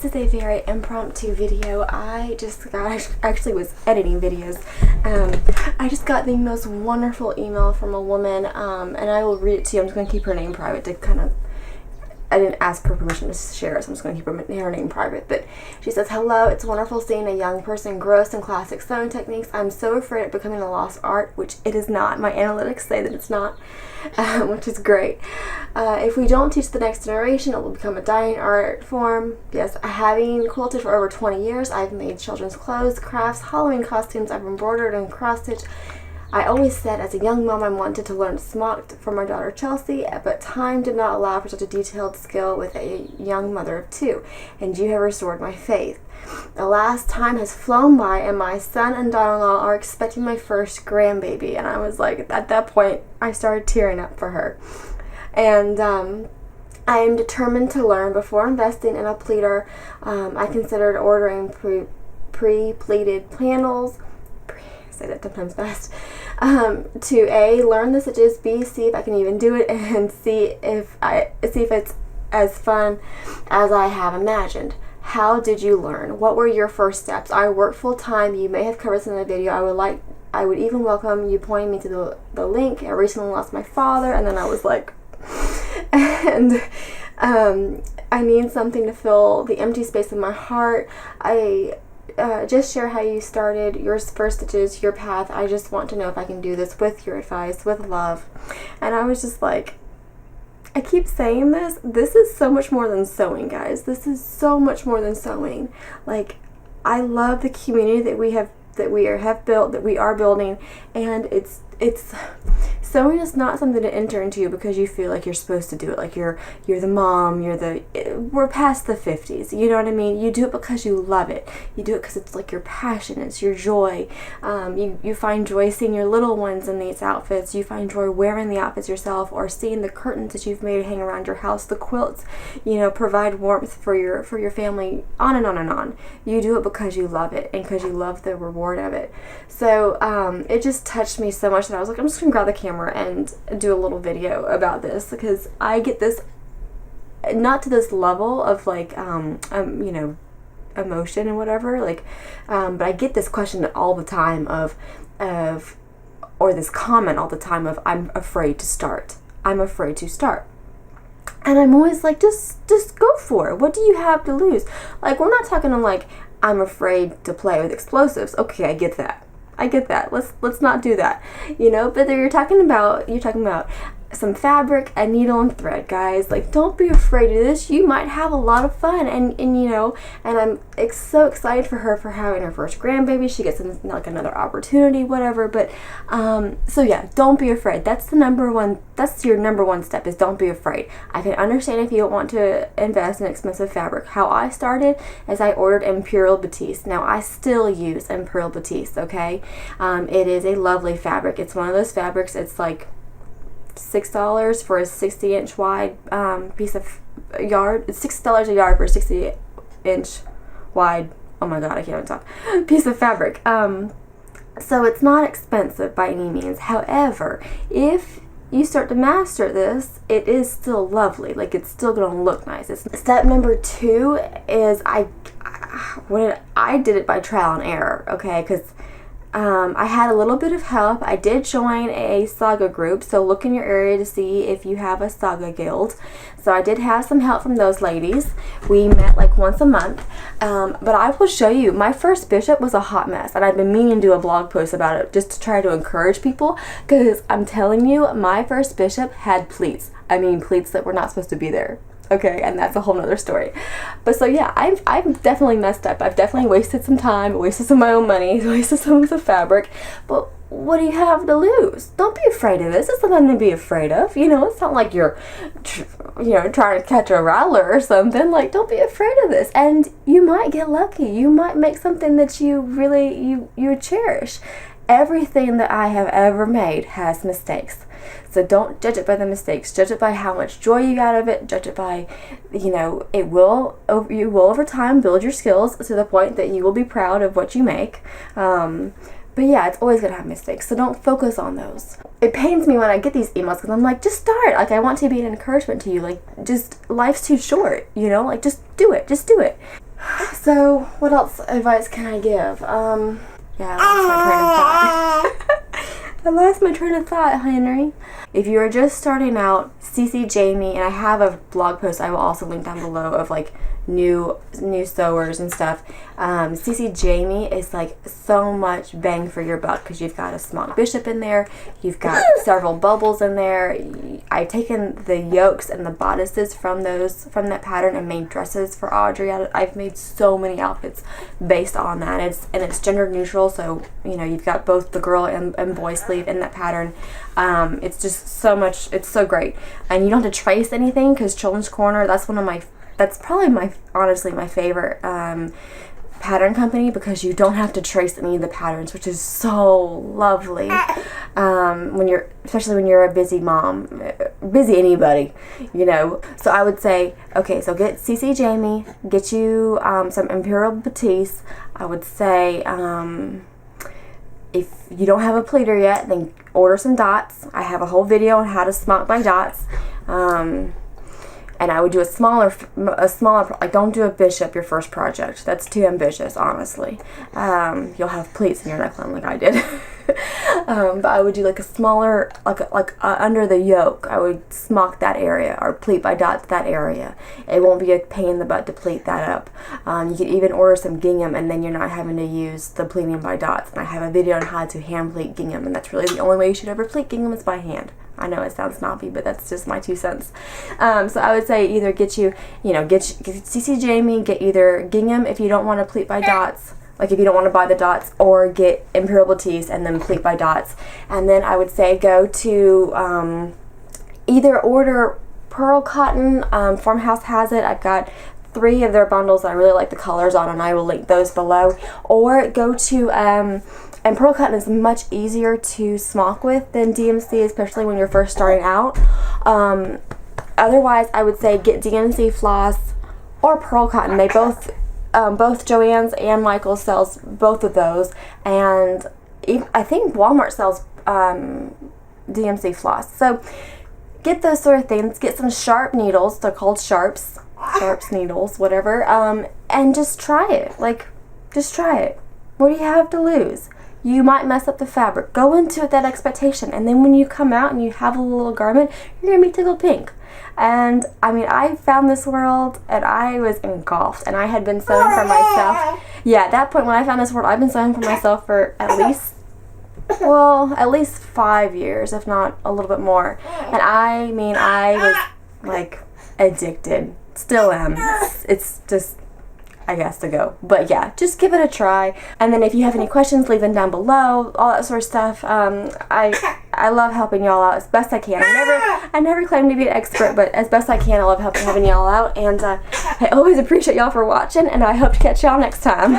this is a very impromptu video. I actually was editing videos. I just got the most wonderful email from a woman, and I will read it to you. I'm just going to keep her name private to kind of, I didn't ask for permission to share it, so I'm just going to keep her name private. But she says, "Hello, it's wonderful seeing a young person gross in classic sewing techniques. I'm so afraid of becoming a lost art," which it is not. My analytics say that it's not, which is great. "If we don't teach the next generation, it will become a dying art form. Yes, having quilted for over 20 years, I've made children's clothes, crafts, Halloween costumes, I've embroidered and cross-stitched. I always said as a young mom I wanted to learn to smock for my daughter Chelsea, but time did not allow for such a detailed skill with a young mother of 2, and you have restored my faith. The last time has flown by, and my son and daughter-in-law are expecting my first grandbaby." And I was like, at that point, I started tearing up for her. And "I am determined to learn. Before investing in a pleater, I considered ordering pre-pleated panels." Say that 10 times fast. "To A, learn the stitches, B, see if I can even do it, and see if it's as fun as I have imagined. How did you learn? What were your first steps? I work full time. You may have covered this in the video. I would even welcome you pointing me to the link. I recently lost my father," and then I was like, and "I need something to fill the empty space in my heart. Just share how you started, your first stitches, your path. I just want to know if I can do this with your advice, with love." And I was just like, I keep saying this. This is so much more than sewing, guys. This is so much more than sewing. Like, I love the community that we are building, and it's sewing is not something to enter into because you feel like you're supposed to do it. Like you're the mom, we're past the 50s, you know what I mean? You do it because you love it. You do it because it's like your passion, it's your joy. You find joy seeing your little ones in these outfits. You find joy wearing the outfits yourself, or seeing the curtains that you've made hang around your house, the quilts, provide warmth for your family, on and on and on. You do it because you love it and because you love the reward of it. So it just touched me so much that I was like, I'm just gonna grab the camera and do a little video about this, because I get this, not to this level of like emotion and whatever, like but I get this question all the time or this comment all the time of, I'm afraid to start, and I'm always like, just go for it. What do you have to lose? Like, we're not talking like, I'm afraid to play with explosives. Okay, I get that. Let's not do that, but you're talking about some fabric, a needle, and thread, guys. Like, don't be afraid of this. You might have a lot of fun, and I'm so excited for her for having her first grandbaby. She gets like another opportunity, whatever. But so yeah, don't be afraid. That's your number one step, is don't be afraid. I can understand if you don't want to invest in expensive fabric. How I started is I ordered Imperial Batiste. Now I still use Imperial Batiste, okay? It is a lovely fabric. It's one of those fabrics, it's like $6 for a 60-inch wide piece of yard. It's $6 a yard for a 60-inch wide, oh my god, I can't even talk, piece of fabric. So it's not expensive by any means. However, if you start to master this, it is still lovely. Like, it's still gonna look nice. Step number 2 is I did it by trial and error, okay? Because I had a little bit of help. I did join a saga group, so look in your area to see if you have a saga guild. So I did have some help from those ladies. We met like once a month, but I will show you, my first bishop was a hot mess, and I've been meaning to do a blog post about it just to try to encourage people, because I'm telling you, my first bishop had pleats. I mean, pleats that were not supposed to be there. Okay, and that's a whole nother story. But so yeah, I've definitely messed up. I've definitely wasted some time, wasted some of my own money, wasted some of the fabric. But what do you have to lose? Don't be afraid of this. It's nothing to be afraid of. It's not like you're, trying to catch a rattler or something. Like, don't be afraid of this. And you might get lucky. You might make something that you really, you cherish. Everything that I have ever made has mistakes. So don't judge it by the mistakes. Judge it by how much joy you got out of it. Judge it by, you will over time build your skills to the point that you will be proud of what you make. But yeah, it's always going to have mistakes, so don't focus on those. It pains me when I get these emails because I'm like, just start. Like, I want to be an encouragement to you. Like, just, life's too short, like, just do it. So, what else advice can I give? Yeah, I lost my train of thought. I lost my train of thought, Henry. If you are just starting out, CC Jamie, and I have a blog post I will also link down below of like new sewers and stuff. CC Jamie is like so much bang for your buck because you've got a smock bishop in there, you've got several bubbles in there. I've taken the yokes and the bodices from that pattern and made dresses for Audrey. I've made so many outfits based on that. It's gender neutral, so you know you've got both the girl and boy sleeve in that pattern. It's just so much. It's so great, and you don't have to trace anything because Children's Corner. That's probably honestly my favorite pattern company because you don't have to trace any of the patterns, which is so lovely. Especially when you're a busy mom, busy anybody, you know. So I would say, okay, so get CC Jamie, get you some Imperial Batiste. I would say if you don't have a pleater yet, then order some dots. I have a whole video on how to smock by dots. And I would do a smaller, like don't do a bishop your first project. That's too ambitious, honestly. You'll have pleats in your neckline like I did. But I would do like a smaller, under the yoke, I would smock that area or pleat by dots that area. It won't be a pain in the butt to pleat that up. You could even order some gingham and then you're not having to use the pleating by dots. And I have a video on how to hand pleat gingham, and that's really the only way you should ever pleat gingham is by hand. I know it sounds snobby, but that's just my 2 cents. So I would say either get CC Jamie, get either gingham if you don't want to pleat by dots, like if you don't want to buy the dots, or get Imperial Batiste and then pleat by dots. And then I would say go to either order Pearl Cotton. Farmhouse has it. I've got 3 of their bundles I really like the colors on, and I will link those below. Or go to and Pearl Cotton is much easier to smock with than DMC, especially when you're first starting out. Otherwise, I would say get DMC floss or Pearl Cotton. They both Joann's and Michael's sells both of those, and I think Walmart sells DMC floss. So get those sort of things. Get some sharp needles. They're called sharps needles, whatever. And just try it. Just try it. What do you have to lose? You might mess up the fabric. Go into it with that expectation, and then when you come out and you have a little garment, you're gonna be tickled pink. And I mean, I found this world and I was engulfed, and I had been sewing for myself. Yeah, at that point when I found this world, I've been sewing for myself for at least 5 years, if not a little bit more. And I mean, I was like addicted. Still am. It's just, I guess, to go. But yeah, just give it a try. And then if you have any questions, leave them down below, all that sort of stuff. I love helping y'all out as best I can. I never claim to be an expert, but as best I can, I love helping y'all out. And I always appreciate y'all for watching, and I hope to catch y'all next time.